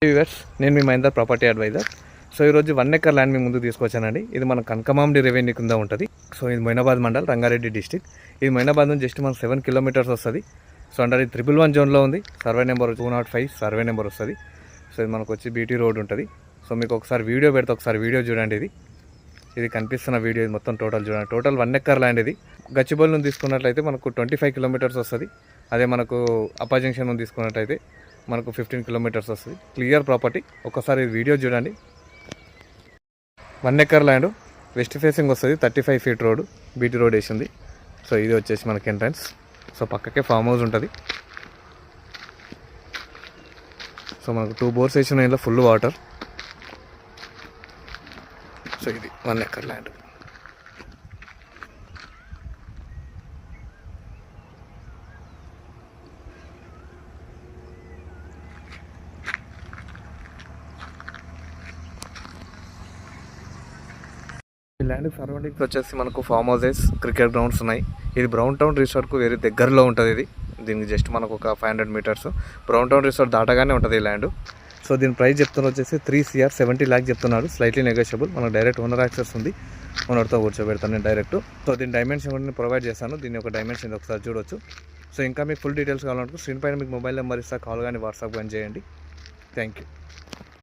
Viewers, నేను మీ Mahender property advisor. So ఈరోజు 1 acre land మీ ముందు తీసుకొచ్చానండి. ఇది మన కనకమామిడి రెవెన్యూ కింద ఉంటుంది. సో ఇది మొయినాబాద్ మండల్, రంగారెడ్డి డిస్టిక్. ఇది మొయినాబాద్ నుంచి జస్ట్ మనకు 7 కిలోమీటర్స్ వస్తుంది. సో అండర్ ఇది 111 జోన్లో ఉంది. సర్వే నెంబర్ 205 సర్వే నెంబర్ వస్తుంది. సో ఇది మనకు వచ్చి బీటీ రోడ్ ఉంటుంది. సో మీకు ఒకసారి వీడియో పెడితే ఒకసారి వీడియో చూడండి. ఇది కనిపిస్తున్న వీడియో మొత్తం టోటల్ చూడండి. టోటల్ 1 ఎకర్ ల్యాండ్ ఇది. గచ్చిబౌలి నుంచి తీసుకున్నట్లయితే మనకు 25 కిలోమీటర్స్ వస్తుంది. అదే మనకు అప్పా జంక్షన్ నుంచి తీసుకున్నట్లయితే మనకు 15 కిలోమీటర్స్ వస్తుంది. Clear property. ఒకసారి వీడియో చూడండి. 1 ఎకర్ ల్యాండ్, వెస్ట్ ఫేసింగ్ వస్తుంది. 35 ఫీట్ రోడ్, బీటీ రోడ్ వేసింది. సో ఇది వచ్చేసి మనకి ఎంట్రన్స్. సో పక్కకే ఫామ్ హౌస్ ఉంటుంది. సో మనకు 2 బోర్స్ వేసిన ఇంట్లో ఫుల్ వాటర్. సో ఇది 1 ఎకర్ ల్యాండ్. ఈ ల్యాండ్ సరౌండింగ్స్ వచ్చేసి మనకు ఫామ్ హౌసెస్, క్రికెట్ గ్రౌండ్స్ ఉన్నాయి. ఇది బ్రౌన్ టౌన్ రిసార్ట్కు వేరే దగ్గరలో ఉంటుంది. దీనికి జస్ట్ మనకు ఒక 500 మీటర్స్ బ్రౌన్ టౌన్ రిసార్ట్ దాటగానే ఉంటుంది ఈ ల్యాండ్. సో దీని ప్రైస్ చెప్తున్నారు వచ్చేసి 3 CR 70 lakhs చెప్తున్నాడు. Slightly negotiable. మనకు డైరెక్ట్ ఓనర్ యాక్సెస్ ఉంది. ఓనర్తో కూర్చోబెడతాను నేను డైరెక్ట్. సో దీని డైమెన్షన్ కూడా నేను ప్రొవైడ్ చేస్తాను. దీని ఒక డైమెన్షన్ ఒకసారి చూడొచ్చు. సో ఇంకా మీకు ఫుల్ డీటెయిల్స్ కావాలనుకో స్క్రీన్ పైన మీకు మొబైల్ నెంబర్ ఇస్తా. కాల్ కానీ వాట్సాప్ కానీ చేయండి. Thank you.